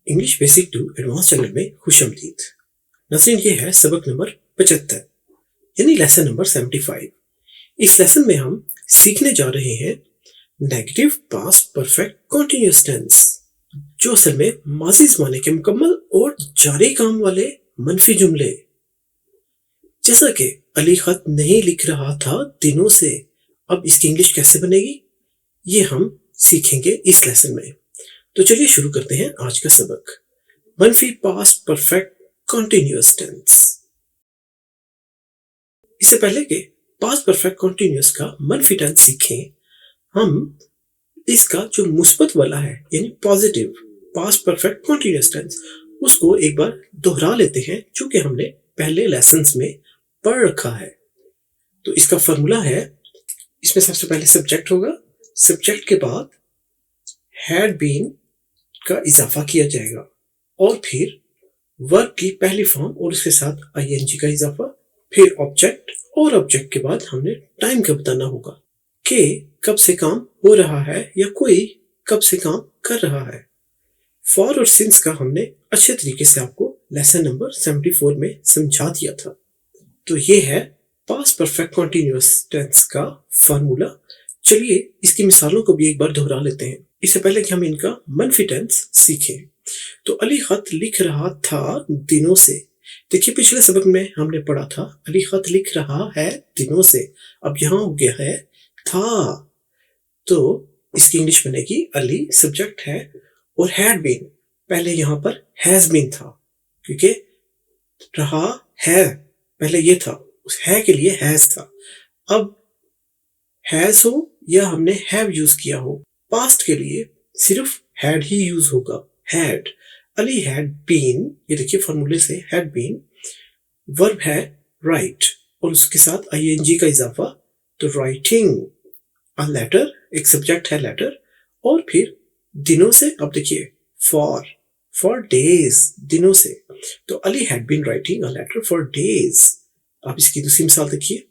English basic to advance channel में खुशामदीद। नाज़रीन, ये है सबक नंबर 75 यानी लेसन नंबर 75। इस लेसन में हम सीखने जा रहे हैं negative past perfect continuous tense, जो असल में माजी ज़माने के मुकम्मल और जारी काम वाले मनफी जुमले। जैसा कि अली खत नहीं लिख रहा था दिनों से, अब इसकी इंग्लिश कैसे बनेगी ये हम सीखेंगे इस लेसन में। तो चलिए शुरू करते हैं आज का सबक। मनफी पास्ट परफेक्ट कॉन्टिन्यूअस टेंस। इससे पहले कि पास्ट परफेक्ट कॉन्टिन्यूअस का मनफी टेंस सीखें, हम इसका जो मुस्बत वाला है यानी positive past perfect continuous tense, उसको एक बार दोहरा लेते हैं, जो कि हमने पहले लेसन्स में पढ़ रखा है। तो इसका फॉर्मूला है, इसमें सबसे पहले सब्जेक्ट होगा, सब्जेक्ट के बाद हैड बीन का इजाफा किया जाएगा और फिर वर्ब की पहली फॉर्म और उसके साथ आईएनजी का इजाफा, फिर ऑब्जेक्ट और ऑब्जेक्ट के बाद हमने टाइम का बताना होगा कि कब से काम हो रहा है या कोई कब से काम कर रहा है। फॉर और सिंस का हमने अच्छे तरीके से आपको लेसन नंबर 74 में समझा दिया था। तो ये है पास्ट परफेक्ट कॉन्टिन्यूअस टेंस का फॉर्मूला। चलिए इसकी मिसालों को भी एक बार दोहरा लेते हैं, इससे पहले कि हम इनका मनफी टेंस सीखें। तो अली खत लिख रहा था दिनों से। देखिए पिछले सबक में हमने पढ़ा था अली खत लिख रहा है दिनों से, अब यहां हो गया है था। तो इसकी इंग्लिश बनेगी अली सब्जेक्ट है और हैड बीन, पहले यहां पर हैज बीन था क्योंकि रहा है पहले ये था, उस है के लिए हैज था। अब हैज हो या हमने हैव यूज किया हो, पास्ट के लिए सिर्फ हैड ही यूज होगा, हैड। अली हैड बीन, ये देखिए फॉर्मूले से हैड बीन, वर्ब है राइट और उसके साथ आईएनजी का इजाफा, तो राइटिंग अ लेटर, एक सब्जेक्ट है लेटर, और फिर दिनों से, अब देखिए फॉर डेज, दिनों से, तो Ali had been writing a letter for days. अब इसकी दूसरी मिसाल देखिए,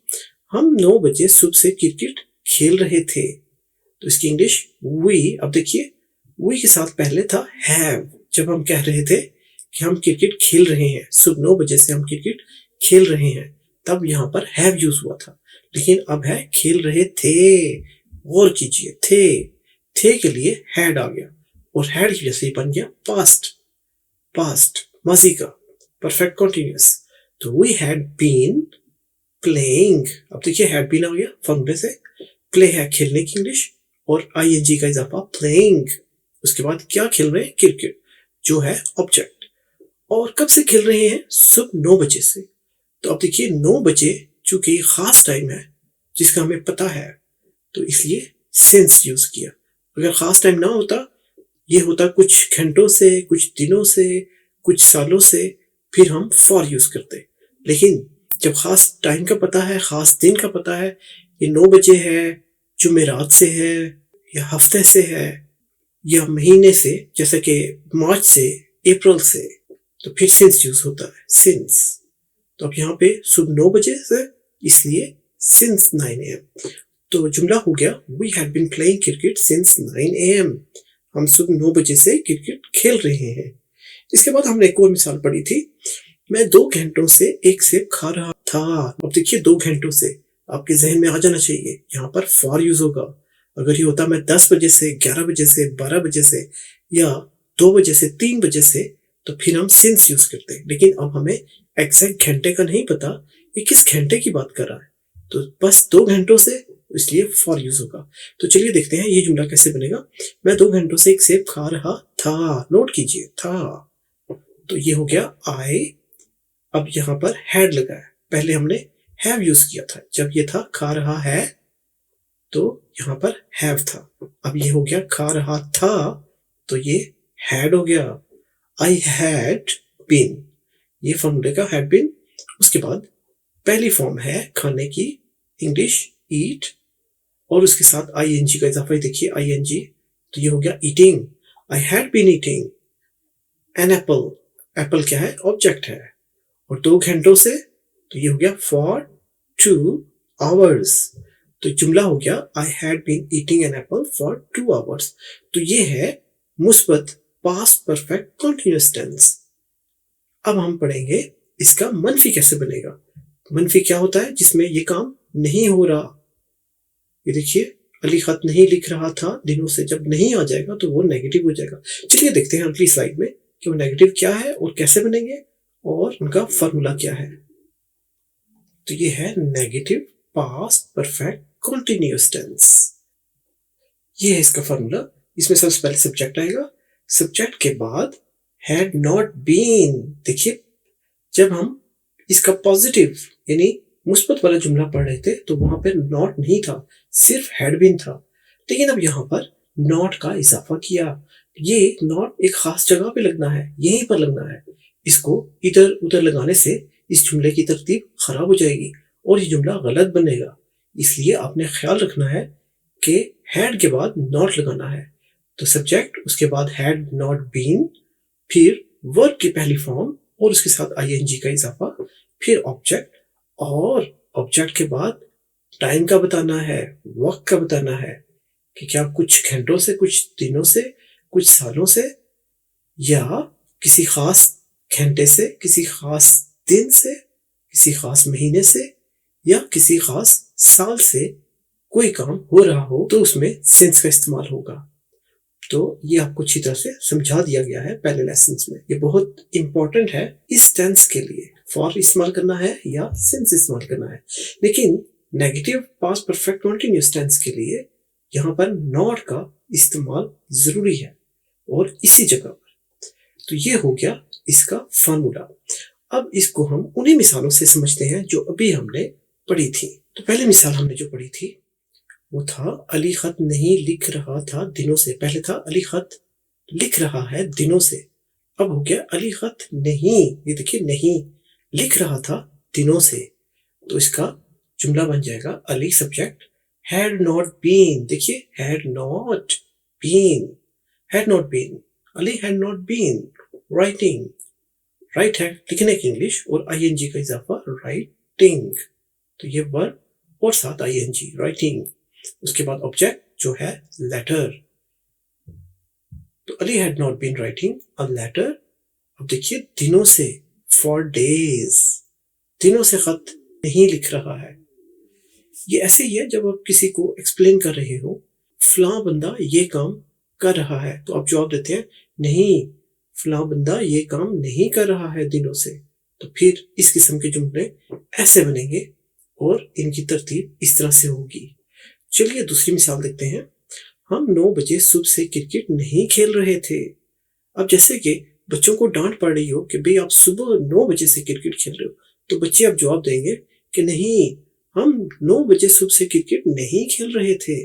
हम 9 बजे सुबह से क्रिकेट खेल रहे थे। तो इसकी इंग्लिश वी, अब देखिए वी के साथ पहले था हैव, जब हम कह रहे थे कि हम क्रिकेट खेल रहे हैं, सुबह 9 बजे से हम क्रिकेट खेल रहे हैं, तब यहां पर हैव यूज हुआ था, लेकिन अब है खेल रहे थे। गौर कीजिए, थे के लिए हैड आ गया और हैड की वजह से बन गया पास्ट माजी का परफेक्ट कॉन्टिन्यूअस। तो वी हैड बीन प्लेइंग, अब देखिए हैड बीन आ गया फॉर्मूले से, प्ले है खेलने की इंग्लिश और आईएनजी का इजाफा प्लेइंग, उसके बाद क्या खेल रहे हैं, क्रिकेट, जो है ऑब्जेक्ट। और कब से खेल रहे हैं, सुबह 9 बजे से। तो अब देखिए 9 बजे चूंकि खास टाइम है जिसका हमें पता है, तो इसलिए सिंस यूज किया। अगर खास टाइम ना होता, ये होता कुछ घंटों से, कुछ दिनों से, कुछ सालों से, फिर हम फॉर यूज करते। लेकिन जब खास टाइम का पता है, खास दिन का पता है, ये 9 बजे है, जुमेरात से है या हफ्ते से है या महीने से, जैसे कि मार्च से, अप्रैल से, तो फिर सिंस यूज होता है, सिंस। तो अब यहाँ पे सुबह 9 बजे से, इसलिए सिंस 9 AM। तो जुमला हो गया, we had been playing cricket since 9 AM। हम सुबह 9 बजे से क्रिकेट खेल रहे हैं। इसके बाद हमने एक और मिसाल पढ़ी थी, मैं 2 घंटों से एक सेब खा रहा था। अब देखिए 2 घंटों से, आपके जहन में आ जाना चाहिए यहाँ पर फॉर यूज होगा। अगर ये होता मैं 10 बजे से, 11 बजे से, 12 बजे से या 2 बजे से, 3 बजे से, तो फिर हम सिंस यूज करते हैं। लेकिन अब हमें एग्जैक्ट घंटे का नहीं पता, ये किस घंटे की बात कर रहा है, तो बस 2 घंटों से, इसलिए फॉर यूज होगा। तो चलिए देखते हैं ये जुमला कैसे बनेगा। मैं 2 घंटों से एक सेब खा रहा था, नोट कीजिए था। तो ये हो गया आई, अब यहां पर हैड लगा है, पहले हमने हैव यूज किया था जब ये था खा रहा है, तो यहां पर हैव था। अब ये हो गया खा रहा था, तो ये हैड हो गया, आई हैड बीन, ये फॉर्मूले का हैड बीन। उसके बाद पहली फॉर्म है खाने की, इंग्लिश ईट, और उसके साथ आईएनजी का इजाफा, देखिए आईएनजी, तो ये हो गया eating. I had been eating an apple, apple क्या है, ऑब्जेक्ट है, और 2 घंटों से, तो ये हो गया फॉर 2 hours। तो जुमला हो गया I had been eating an apple for 2 hours। तो ये है मुस्बत पास्ट परफेक्ट कॉन्टिन्यूअस टेंस। अब हम पढ़ेंगे इसका मनफी कैसे बनेगा। मनफी क्या होता है? जिसमें ये काम नहीं हो रहा। ये देखिए, अली खत नहीं लिख रहा था दिनों से, जब नहीं आ जाएगा तो वो नेगेटिव हो जाएगा। चलिए देखते हैं अगली स्लाइड में कि वो नेगेटिव क्या है और कैसे बनेंगे और उनका फॉर्मूला क्या है। तो ये है negative past perfect continuous tense. ये है इसका फॉर्मूला। इसमें सबसे पहले सब्जेक्ट आएगा, सब्जेक्ट के बाद हैड नॉट बीन। देखिए, जब हम इसका पॉजिटिव यानी मुस्बत वाला जुमला पढ़ रहे थे तो वहां पर नॉट नहीं था, सिर्फ हैड बीन था। लेकिन अब यहाँ पर नॉट का इजाफा किया। ये नॉट एक खास जगह पे लगना है, यहीं पर लगना है। इसको इधर उधर लगाने से इस जुमले की तरतीब खराब हो जाएगी और ये जुमला गलत बनेगा। इसलिए आपने ख्याल रखना है कि हैड के बाद नॉट लगाना है। तो सब्जेक्ट, उसके बाद हैड नॉट बीन, फिर वर्ब की पहली फॉर्म और उसके साथ आईएनजी का इजाफा, फिर ऑब्जेक्ट, और ऑब्जेक्ट के बाद टाइम का बताना है, वक्त का बताना है कि क्या कुछ घंटों से, कुछ दिनों से, कुछ सालों से, या किसी खास घंटे से, किसी खास दिन से, किसी खास महीने से, या किसी खास साल से कोई काम हो रहा हो तो उसमें सिंस का इस्तेमाल होगा। तो ये आपको अच्छी तरह से समझा दिया गया है पहले लेसन्स में। ये बहुत इंपॉर्टेंट है इस टेंस के लिए, फॉर इस्तेमाल करना है या सिंस इस्तेमाल करना है। लेकिन negative past perfect continuous tense के लिए यहाँ पर नॉट का इस्तेमाल जरूरी है और इसी जगह पर। तो ये हो गया इसका फॉर्मूला। अब इसको हम उन्हीं मिसालों से समझते हैं जो अभी हमने पढ़ी थी। तो पहली मिसाल हमने जो पढ़ी थी वो था अली खत नहीं लिख रहा था दिनों से। पहले था अली खत लिख रहा है दिनों से, अब हो गया अली खत नहीं, ये देखिए, नहीं लिख रहा था दिनों से। तो इसका जुमला बन जाएगा Ali subject had not been. देखिए, had not been, had not been, Ali had not been writing. Write है लिखने की इंग्लिश और आईएनजी का इजाफा राइटिंग। तो ये वर्ब और साथ आईएनजी राइटिंग। उसके बाद ऑब्जेक्ट जो है लेटर। तो Ali had not been writing a letter. अब देखिए, दिनों से, फॉर डेज, दिनों से खत नहीं लिख रहा है। ये ऐसे ही है जब आप किसी को एक्सप्लेन कर रहे हो, फलां बंदा ये काम कर रहा है, तो आप जवाब देते हैं नहीं, फलां बंदा ये काम नहीं कर रहा है दिनों से। तो फिर इस किस्म के जुमले ऐसे बनेंगे और इनकी तरतीब इस तरह से होगी। चलिए दूसरी मिसाल देखते हैं। हम 9 बजे सुबह से क्रिकेट नहीं खेल रहे थे। अब जैसे कि बच्चों को डांट पड़ रही हो कि भाई आप सुबह 9 बजे से क्रिकेट खेल रहे हो, तो बच्चे अब जवाब देंगे कि नहीं, हम 9 बजे सुबह से क्रिकेट नहीं खेल रहे थे।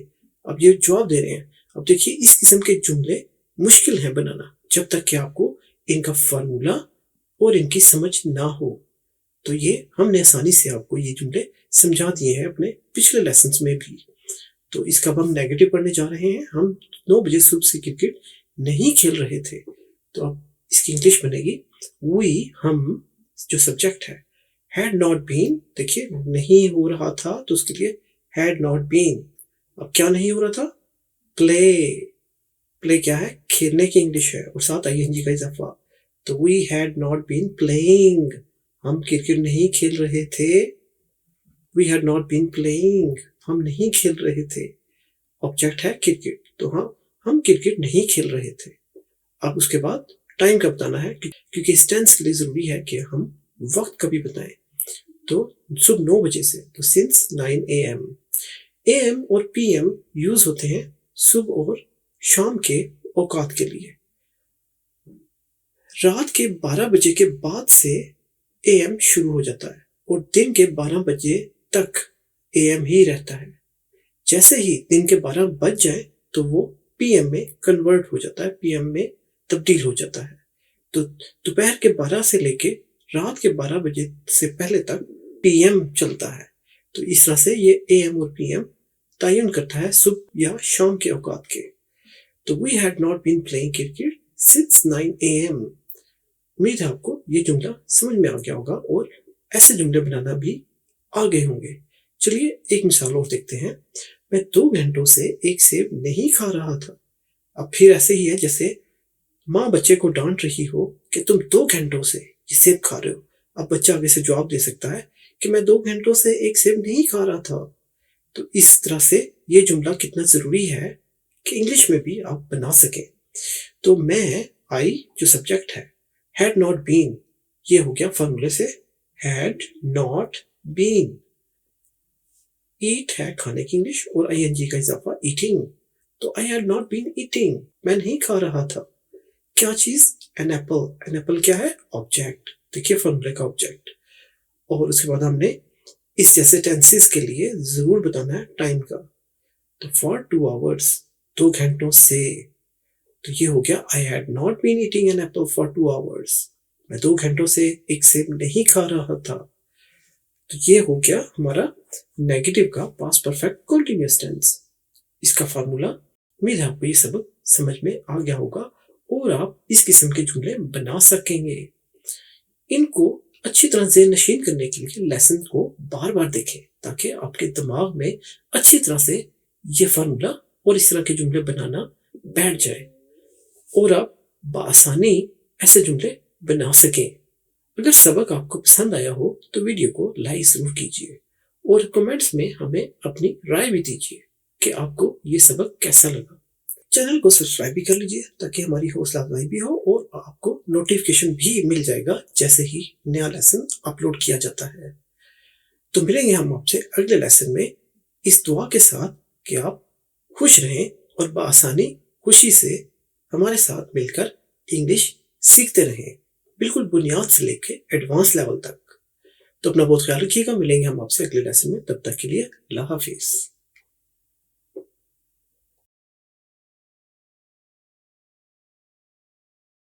अब ये जवाब दे रहे हैं। अब देखिए, इस किस्म के जुमले मुश्किल है बनाना जब तक कि आपको इनका फार्मूला और इनकी समझ ना हो। तो ये हमने आसानी से आपको ये जुमले समझा दिए हैं अपने पिछले लेसन्स में भी। तो इसका अब हम नेगेटिव पढ़ने जा रहे हैं। हम 9 बजे सुबह से क्रिकेट नहीं खेल रहे थे। तो अब इसकी इंग्लिश बनेगी वी, हम जो सब्जेक्ट है, हैड नॉट बीन। देखिए, नहीं हो रहा था तो उसके लिए हैड नॉट बीन। अब क्या नहीं हो रहा था? प्ले। प्ले क्या है? खेलने की इंग्लिश है और साथ आईएनजी का इजाफा। तो we had not been playing, हम क्रिकेट नहीं खेल रहे थे। We had not been playing, हम नहीं खेल रहे थे। ऑब्जेक्ट है क्रिकेट, तो हाँ, हम क्रिकेट नहीं खेल रहे थे। अब उसके बाद टाइम का बताना है क्योंकि इस टेंस के लिए जरूरी है कि हम वक्त का भी बताएं। तो सुबह 9 बजे से, तो सिंस 9 AM। AM और PM यूज होते हैं सुबह और शाम के औकात के लिए। रात के 12 बजे के बाद से AM शुरू हो जाता है और दिन के 12 बजे तक AM ही रहता है। जैसे ही दिन के 12 बज जाए तो वो PM में कन्वर्ट हो जाता है, PM में तब्दील हो जाता है। तो दोपहर के 12 से लेके रात के 12 बजे से पहले तक PM चलता है। तो इस तरह से ये AM और PM तयन करता है सुबह या शाम के औकात के। तो we had not been playing cricket since 9 AM। उम्मीद है आपको ये जुमला समझ में आ गया होगा और ऐसे जुमले बनाना भी आ गए होंगे। चलिए एक मिसाल और देखते हैं। मैं 2 घंटों से एक सेब नहीं खा रहा था। अब फिर ऐसे ही है जैसे माँ बच्चे को डांट रही हो कि तुम 2 घंटों से ये सेब खा रहे हो। अब बच्चा आगे से जवाब दे सकता है कि मैं 2 घंटों से एक सेब नहीं खा रहा था। तो इस तरह से ये जुमला कितना ज़रूरी है कि इंग्लिश में भी आप बना सकें। तो मैं, आई जो सब्जेक्ट है, हैड नॉट बीन, ये हो गया फॉर्मूले से हैड नॉट बीन। ईट है खाने की इंग्लिश और आईएनजी का इजाफा ईटिंग। तो I had not been eating, मैं नहीं खा रहा था। क्या चीज? An apple. एन एप्पल क्या है? ऑब्जेक्ट। देखिए फॉर्मूले का ऑब्जेक्ट। और उसके बाद हमने इस जैसे टेंसेस के लिए जरूर बताना है टाइम का। तो फॉर 2 आवर्स, 2 घंटों से। तो ये हो गया I had not been eating an apple for 2 hours, मैं 2 घंटों से एक सेब नहीं खा रहा था। तो ये हो गया हमारा नेगेटिव का पास्ट परफेक्ट कंटीन्यूअस टेंस। इसका फार्मूला। उम्मीद है आपको ये सबक समझ में आ गया होगा और आप इस किस्म के जुमले बना सकेंगे। इनको अच्छी तरह से नशीन करने के लिए लेसन को बार बार देखें ताकि आपके दिमाग में अच्छी तरह से ये फार्मूला और इस तरह के जुमले बनाना बैठ जाए और आप बआसानी ऐसे जुमले बना सकें। अगर सबक आपको पसंद आया हो तो वीडियो को लाइक जरूर कीजिए और कमेंट्स में हमें अपनी राय भी दीजिए कि आपको ये सबक कैसा लगा। चैनल को सब्सक्राइब भी कर लीजिए ताकि हमारी हौसला अफजाई भी हो और आपको नोटिफिकेशन भी मिल जाएगा जैसे ही नया लेसन अपलोड किया जाता है। तो मिलेंगे हम आपसे अगले लेसन में इस दुआ के साथ कि आप खुश रहें और बआसानी खुशी से हमारे साथ मिलकर इंग्लिश सीखते रहें, बिल्कुल बुनियाद से लेके एडवांस लेवल तक। तो अपना बहुत ख्याल रखिएगा। मिलेंगे हम आपसे अगले लेसन में, तब तक के लिए अल्लाह हाफिज।